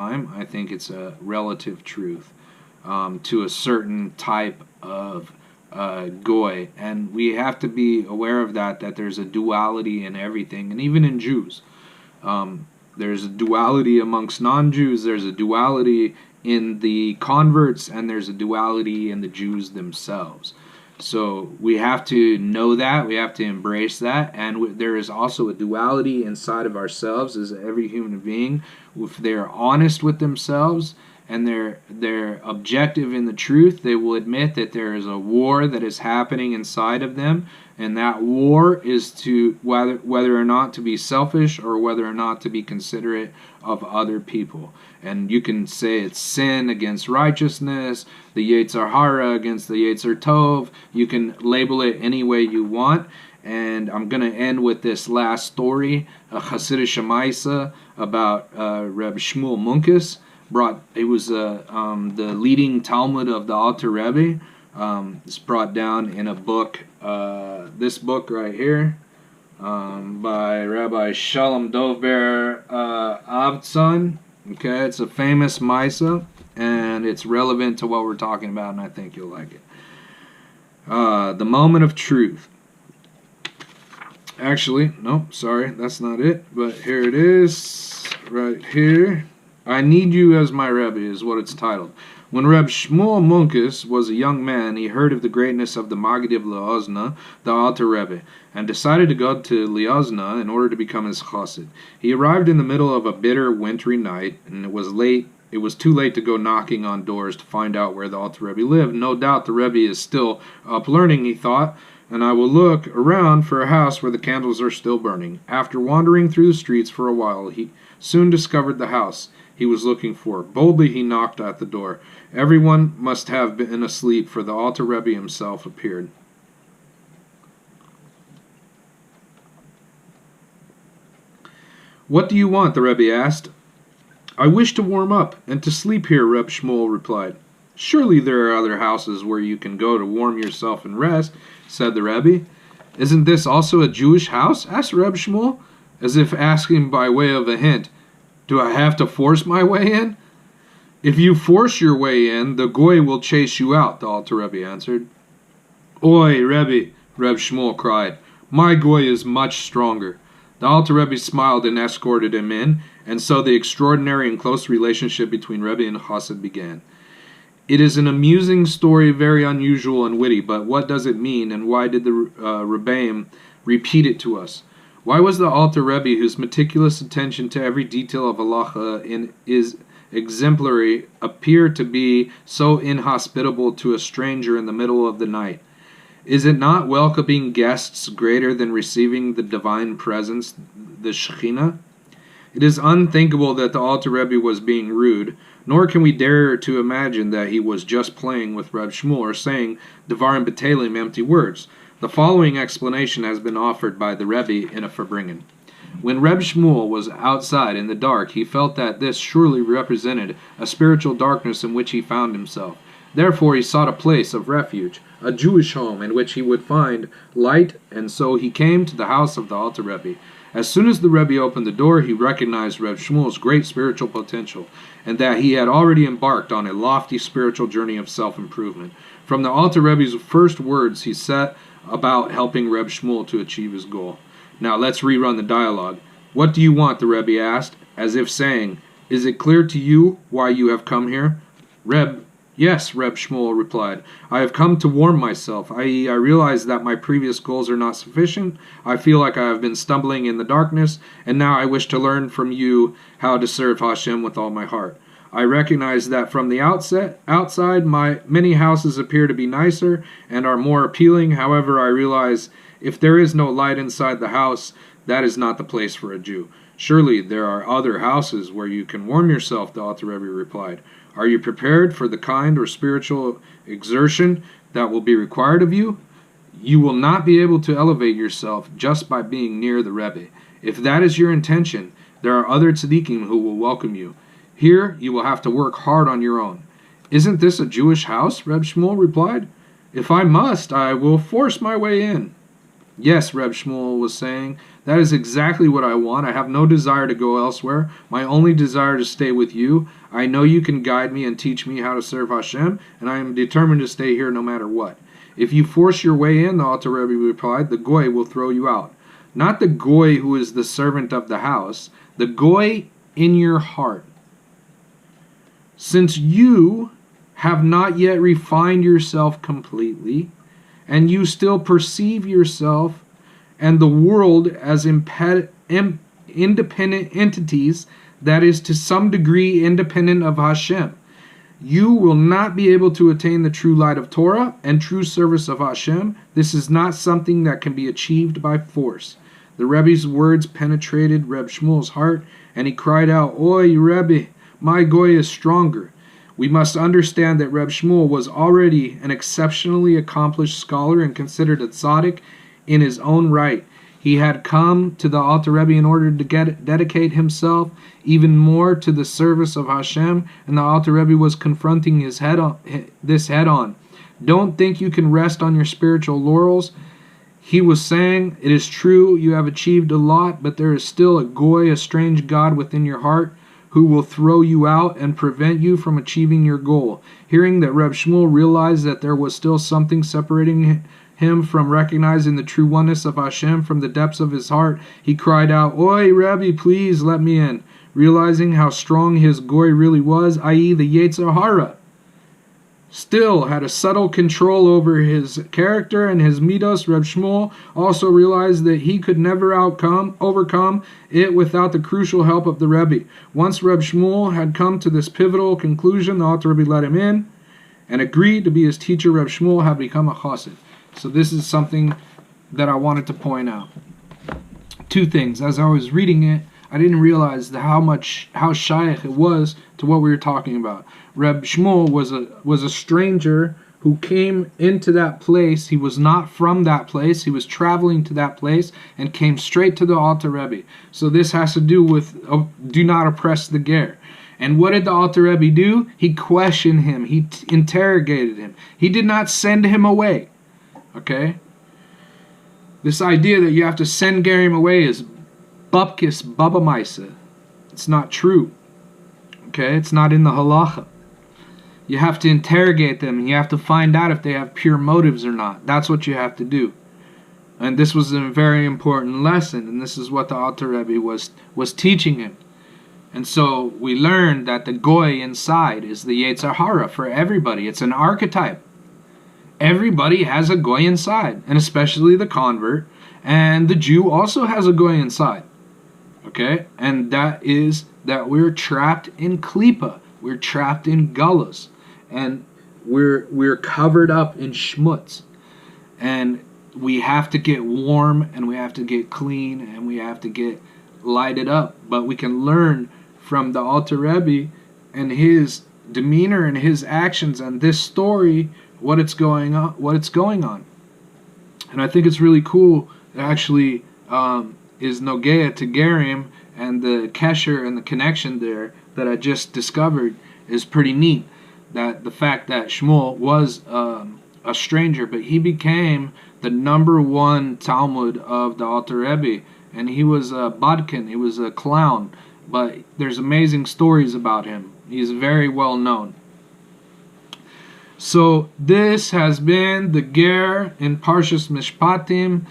time. I think it's a relative truth to a certain type of goy, and we have to be aware of that there's a duality in everything, and even in Jews. There's a duality amongst non-Jews, there's a duality in the converts, and there's a duality in the Jews themselves. So we have to know that, we have to embrace that, and there is also a duality inside of ourselves as every human being. If they're honest with themselves and they're objective in the truth, they will admit that there is a war that is happening inside of them, and that war is to whether or not to be selfish or whether or not to be considerate of other people. And you can say it's sin against righteousness, the Yetzer Hara against the Yetzer Tov. You can label it any way you want. And I'm going to end with this last story, a Hasidic Shemaisa about Reb Shmuel Munkes. It was the leading Talmud of the Alter Rebbe. It's brought down in a book, this book right here, by Rabbi Shalom Dovber Avtzon. Okay, it's a famous Misa, and it's relevant to what we're talking about, and I think you'll like it. The moment of truth. Actually, no, sorry, that's not it, but here it is, right here. I Need You as My Rebbe is what it's titled. When Reb Shmuel Munkes was a young man, he heard of the greatness of the Maggid of Liozna, the Alter Rebbe, and decided to go to Liozna in order to become his chassid. He arrived in the middle of a bitter, wintry night, and it was late. It was too late to go knocking on doors to find out where the Alter Rebbe lived. No doubt the Rebbe is still up learning, he thought, and I will look around for a house where the candles are still burning. After wandering through the streets for a while, he soon discovered the house he was looking for. Boldly he knocked at the door. Everyone must have been asleep, for the Alter Rebbe himself appeared. What do you want? The Rebbe asked. I wish to warm up and to sleep here, Reb Shmuel replied. Surely there are other houses where you can go to warm yourself and rest, said the Rebbe. Isn't this also a Jewish house? Asked Reb Shmuel, as if asking by way of a hint. Do I have to force my way in? If you force your way in, the goy will chase you out, the Alter Rebbe answered. Oi, Rebbe, Reb Shmuel cried. My goy is much stronger. The Alter Rebbe smiled and escorted him in, and so the extraordinary and close relationship between Rebbe and Chassid began. It is an amusing story, very unusual and witty, but what does it mean, and why did the Rebbeim repeat it to us? Why was the Alter Rebbe, whose meticulous attention to every detail of halacha is exemplary, appear to be so inhospitable to a stranger in the middle of the night? Is it not welcoming guests greater than receiving the divine presence, the Shekhinah? It is unthinkable that the Alter Rebbe was being rude, nor can we dare to imagine that he was just playing with Reb Shmuel or saying Devarim B'Telim, empty words. The following explanation has been offered by the Rebbe in a Farbrengen. When Reb Shmuel was outside in the dark, he felt that this surely represented a spiritual darkness in which he found himself. Therefore he sought a place of refuge, a Jewish home in which he would find light, and so he came to the house of the Alter Rebbe. As soon as the Rebbe opened the door, he recognized Reb Shmuel's great spiritual potential, and that he had already embarked on a lofty spiritual journey of self-improvement. From the Alter Rebbe's first words, he set about helping Reb Shmuel to achieve his goal. Now let's rerun the dialogue. What do you want? The Rebbe asked, as if saying, Is it clear to you why you have come here? Yes, Reb Shmuel replied. I have come to warm myself, i.e., I realize that my previous goals are not sufficient. I feel like I have been stumbling in the darkness, and now I wish to learn from you how to serve Hashem with all my heart. I recognize that from the outside, my many houses appear to be nicer and are more appealing. However, I realize if there is no light inside the house, that is not the place for a Jew. Surely there are other houses where you can warm yourself, the Alter Rebbe replied. Are you prepared for the kind or spiritual exertion that will be required of you? You will not be able to elevate yourself just by being near the Rebbe. If that is your intention, there are other tzaddikim who will welcome you. Here, you will have to work hard on your own. Isn't this a Jewish house? Reb Shmuel replied. If I must, I will force my way in. Yes, Reb Shmuel was saying, That is exactly what I want. I have no desire to go elsewhere. My only desire is to stay with you. I know you can guide me and teach me how to serve Hashem, and I am determined to stay here no matter what. If you force your way in, the Alter Rebbe replied, the goy will throw you out. Not the goy who is the servant of the house, the goy in your heart. Since you have not yet refined yourself completely, and you still perceive yourself and the world as independent entities, that is to some degree independent of Hashem, you will not be able to attain the true light of Torah and true service of Hashem. This is not something that can be achieved by force. The Rebbe's words penetrated Reb Shmuel's heart, and he cried out, Oi, Rebbe, my goy is stronger. We must understand that Reb Shmuel was already an exceptionally accomplished scholar and considered a tzaddik in his own right. He had come to the Alter Rebbe in order to dedicate himself even more to the service of Hashem, and the Alter Rebbe was confronting this head on. Don't think you can rest on your spiritual laurels. He was saying, it is true, you have achieved a lot, but there is still a goy, a strange god within your heart, who will throw you out and prevent you from achieving your goal. Hearing that Reb Shmuel realized that there was still something separating him from recognizing the true oneness of Hashem from the depths of his heart, he cried out, Oi, Rebbe, please let me in. Realizing how strong his goy really was, i.e. the Yetzer Hara, still had a subtle control over his character and his midos, Reb Shmuel also realized that he could never overcome it without the crucial help of the Rebbe. Once Reb Shmuel had come to this pivotal conclusion, the Alter Rebbe let him in and agreed to be his teacher. Reb Shmuel had become a chassid. So this is something that I wanted to point out. Two things. As I was reading it, I didn't realize how shaykh it was to what we were talking about. Reb Shmuel was a stranger who came into that place. He was not from that place. He was traveling to that place and came straight to the Alter Rebbe. So this has to do with do not oppress the ger. And what did the Alter Rebbe do? He questioned him. He interrogated him. He did not send him away. Okay? This idea that you have to send Gerim away is bupkis baba maisa. It's not true. Okay? It's not in the halacha. You have to interrogate them, and you have to find out if they have pure motives or not. That's what you have to do. And this was a very important lesson, and this is what the Alter Rebbe was teaching him. And so we learned that the goy inside is the Yetzer Hara for everybody. It's an archetype. Everybody has a goy inside, and especially the convert, and the Jew also has a goy inside. Okay? And that is that we're trapped in klipa. We're trapped in gullahs. And we're covered up in schmutz. And we have to get warm, and we have to get clean, and we have to get lighted up. But we can learn from the Alter Rebbe and his demeanor and his actions and this story what it's going on. And I think it's really cool. It actually is Nogea to Gerim, and the kesher and the connection there that I just discovered is pretty neat. That the fact that Shmuel was a stranger, but he became the #1 Talmud of the Alter Rebbe, and he was a bodkin, he was a clown, but there's amazing stories about him. He's very well known. So this has been the Ger in Parshas Mishpatim.